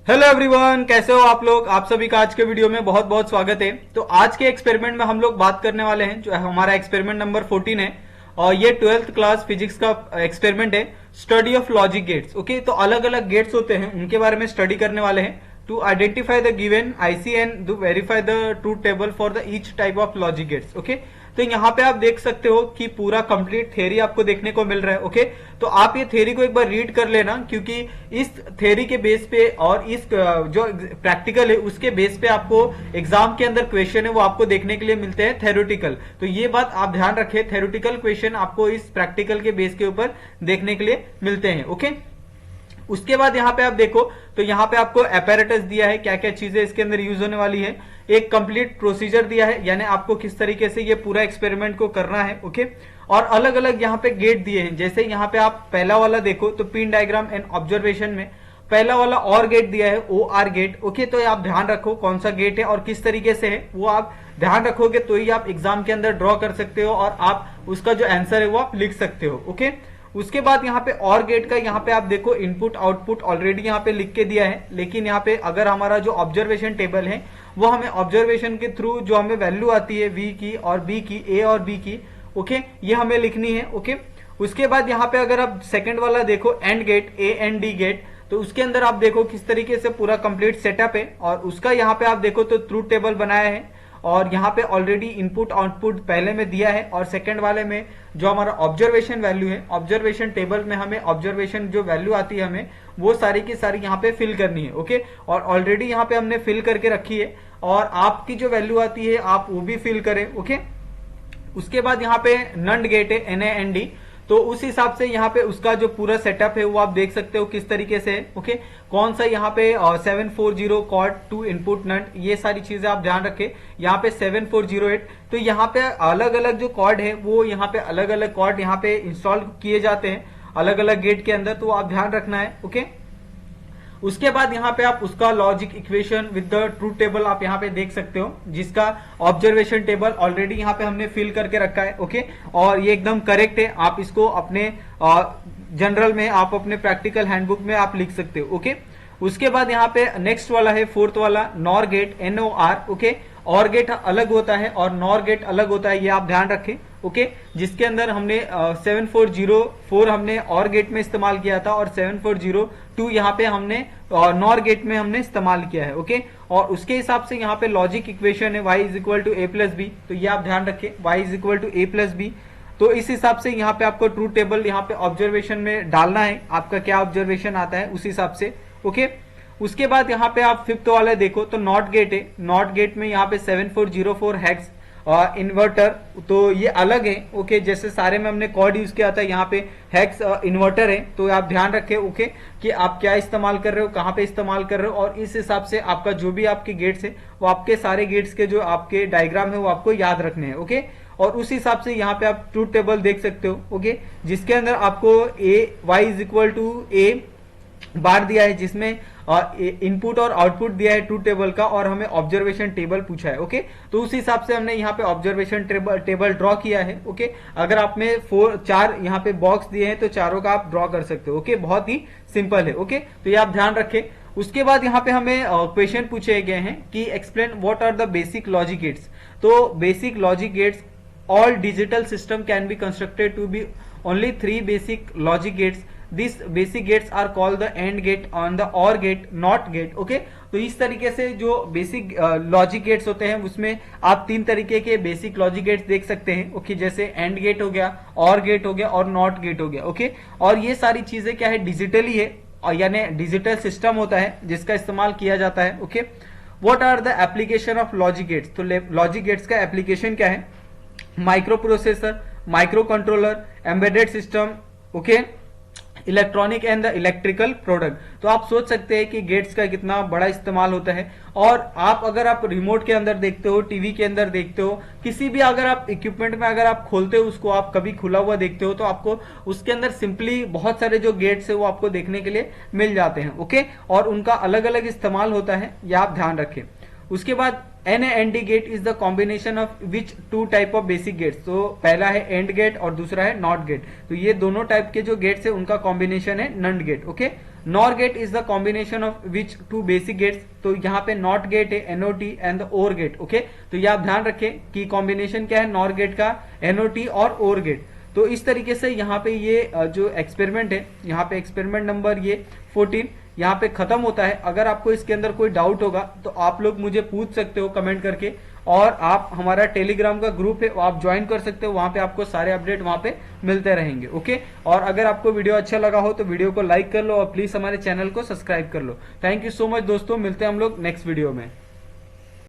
Hello everyone, कैसे हो आप लोग। आप सभी का आज के वीडियो में बहुत बहुत स्वागत है। तो आज के एक्सपेरिमेंट में हम लोग बात करने वाले हैं, जो हमारा एक्सपेरिमेंट नंबर 14 है और ये 12th क्लास फिजिक्स का एक्सपेरिमेंट है, study of logic gates. Okay, तो अलग अलग गेट्स होते हैं, उनके बारे में स्टडी करने वाले हैं to identify the given IC and to verify the truth table for the each type of logic gates. Okay, तो यहाँ पे आप देख सकते हो कि पूरा कंप्लीट थ्योरी आपको देखने को मिल रहा है। ओके, तो आप ये थ्योरी को एक बार रीड कर लेना, क्योंकि इस थ्योरी के बेस पे और इस जो प्रैक्टिकल है उसके बेस पे आपको एग्जाम के अंदर क्वेश्चन है वो आपको देखने के लिए मिलते हैं थ्योरेटिकल। तो ये बात आप ध्यान रखें, थ्योरेटिकल क्वेश्चन आपको इस प्रैक्टिकल के बेस के ऊपर देखने के लिए मिलते हैं। ओके, उसके बाद यहाँ पे आप देखो तो यहाँ पे आपको अपैरेटस दिया है, क्या क्या चीजें इसके अंदर यूज होने वाली है, एक कंप्लीट प्रोसीजर दिया है, यानी आपको किस तरीके से ये पूरा एक्सपेरिमेंट को करना है। ओके, और अलग अलग यहाँ पे गेट दिए हैं। जैसे यहाँ पे आप पहला वाला देखो तो पिन डायग्राम एंड ऑब्जर्वेशन में पहला वाला और गेट दिया है, ओ आर गेट। ओके, तो आप ध्यान रखो कौन सा गेट है और किस तरीके से है, वो आप ध्यान रखोगे तो ही आप एग्जाम के अंदर ड्रॉ कर सकते हो और आप उसका जो आंसर है वो आप लिख सकते हो। ओके, उसके बाद यहाँ पे और गेट का यहाँ पे आप देखो इनपुट आउटपुट ऑलरेडी यहाँ पे लिख के दिया है, लेकिन यहाँ पे अगर हमारा जो ऑब्जर्वेशन टेबल है वो हमें ऑब्जर्वेशन के थ्रू जो हमें वैल्यू आती है वी की और बी की, ए और बी की, ओके, ये हमें लिखनी है। ओके, उसके बाद यहाँ पे अगर आप सेकंड वाला देखो and gate, A and D gate, तो उसके अंदर आप देखो किस तरीके से पूरा कंप्लीट सेटअप है और उसका यहाँ पे आप देखो तो ट्रूथ टेबल बनाया है और यहाँ पे ऑलरेडी इनपुट आउटपुट पहले में दिया है और सेकंड वाले में जो हमारा ऑब्जर्वेशन वैल्यू है, ऑब्जर्वेशन टेबल में हमें ऑब्जर्वेशन जो वैल्यू आती है हमें वो सारी की सारी यहाँ पे फिल करनी है। ओके, और ऑलरेडी यहाँ पे हमने फिल करके रखी है और आपकी जो वैल्यू आती है आप वो भी फिल करें। ओके, उसके बाद यहाँ पे नंड गेट है, NAND, तो उस हिसाब से यहाँ पे उसका जो पूरा सेटअप है वो आप देख सकते हो किस तरीके से है। ओके, कौन सा यहाँ पे 740 कॉर्ड टू इनपुट नंड, ये सारी चीजें आप ध्यान रखें। यहाँ पे 7408, तो यहाँ पे अलग अलग जो कॉर्ड है वो यहाँ पे अलग अलग कॉर्ड यहाँ पे इंस्टॉल किए जाते हैं अलग अलग गेट के अंदर, तो आप ध्यान रखना है। ओके, उसके बाद यहाँ पे आप उसका logic equation with the truth table आप यहाँ पे देख सकते हो, जिसका ऑब्जर्वेशन टेबल ऑलरेडी यहाँ पे हमने फिल करके रखा है। ओके, और ये एकदम करेक्ट है, आप इसको अपने जनरल में आप अपने प्रैक्टिकल हैंडबुक में आप लिख सकते हो। ओके, उसके बाद यहाँ पे नेक्स्ट वाला है फोर्थ वाला नॉर गेट, NOR। ओके, और गेट अलग होता है और नॉर गेट अलग होता है, ये आप ध्यान रखें। ओके, जिसके अंदर हमने 7404 हमने और गेट में इस्तेमाल किया था और 7402 यहाँ पे हमने नॉर गेट में हमने इस्तेमाल किया है। ओके, और उसके हिसाब से यहाँ पे लॉजिक इक्वेशन है y is equal to a plus B, तो ये आप ध्यान रखें y is equal to a plus B. तो इस हिसाब से यहाँ पे आपको ट्रूथ टेबल यहाँ पे ऑब्जर्वेशन में डालना है, आपका क्या ऑब्जर्वेशन आता है उस हिसाब से। ओके, उसके बाद यहाँ पे आप फिफ्थ वाला देखो तो नॉट गेट है, नॉट गेट में यहाँ पे 7404 हैक्स इन्वर्टर, तो ये अलग है। ओके, जैसे सारे में हमने कॉर्ड यूज किया था, यहाँ पे हैक्स इन्वर्टर है, तो आप ध्यान रखें। ओके, कि आप क्या इस्तेमाल कर रहे हो, कहाँ पे इस्तेमाल कर रहे हो, और इस हिसाब से आपका जो भी आपके गेट्स है वो आपके सारे गेट्स के जो आपके डायग्राम है वो आपको याद रखने हैं। ओके, और उस हिसाब से यहाँ पे आप ट्रूथ टेबल देख सकते हो। ओके, जिसके अंदर आपको y is equal to a bar दिया है, जिसमें इनपुट और आउटपुट दिया है ट्रूथ टेबल का और हमें ऑब्जर्वेशन टेबल पूछा है। ओके, तो उस हिसाब से हमने यहाँ पे ऑब्जर्वेशन टेबल ड्रॉ किया है। ओके, अगर आप में 4 यहाँ पे बॉक्स दिए हैं तो चारों का आप ड्रॉ कर सकते हो। ओके, बहुत ही सिंपल है। ओके, तो ये आप ध्यान रखें। उसके बाद यहाँ पे हमें क्वेश्चन पूछे गए हैं कि explain what are the basic logic gates. तो basic logic gates, all digital system can be constructed to be only 3 basic logic gates. These basic gates are called the AND gate and the OR gate, NOT gate. Okay, तो इस तरीके से जो basic logic gets होते हैं उसमें आप 3 तरीके के बेसिक लॉजिक गेट्स देख सकते हैं। ओके, जैसे एंड गेट हो गया, OR गेट हो गया और नॉट गेट हो गया। ओके, और ये सारी चीजें क्या है, डिजिटली है, यानी डिजिटल सिस्टम होता है जिसका इस्तेमाल किया जाता है। Okay, what are the application of logic gates, तो लॉजिक गेट्स का एप्लीकेशन क्या है, microprocessor, microcontroller, embedded system, okay, electronic and the electrical product. तो आप सोच सकते हैं कि गेट्स का कितना बड़ा इस्तेमाल होता है। और आप अगर आप रिमोट के अंदर देखते हो, टीवी के अंदर देखते हो, किसी भी अगर आप इक्विपमेंट में अगर आप खोलते हो उसको, आप कभी खुला हुआ देखते हो तो आपको उसके अंदर सिंपली बहुत सारे जो गेट्स है वो आपको देखने के लिए मिल जाते हैं। ओके, और उनका अलग अलग इस्तेमाल होता है, यह आप ध्यान रखें। उसके बाद NAND gate is the combination of which 2 type of basic gates. तो पहला है एंड गेट और दूसरा है नॉट गेट, तो ये दोनों टाइप के जो गेट्स है उनका कॉम्बिनेशन है NAND gate. Okay, NOR gate is the combination of which two basic gates, तो यहाँ पे नॉट गेट है, N O T and the OR gate. Okay, तो ये आप ध्यान रखें कि कॉम्बिनेशन क्या है नॉर गेट का, एनओटी और ओर गेट। तो इस तरीके से यहाँ पे ये जो एक्सपेरिमेंट है, यहाँ पे एक्सपेरिमेंट नंबर ये 14 यहाँ पे खत्म होता है। अगर आपको इसके अंदर कोई डाउट होगा तो आप लोग मुझे पूछ सकते हो कमेंट करके, और आप हमारा टेलीग्राम का ग्रुप है वो आप ज्वाइन कर सकते हो, वहां पे आपको सारे अपडेट वहां पे मिलते रहेंगे। ओके, और अगर आपको वीडियो अच्छा लगा हो तो वीडियो को लाइक कर लो और प्लीज हमारे चैनल को सब्सक्राइब कर लो। थैंक यू सो मच दोस्तों, मिलते हैं हम लोग नेक्स्ट वीडियो में।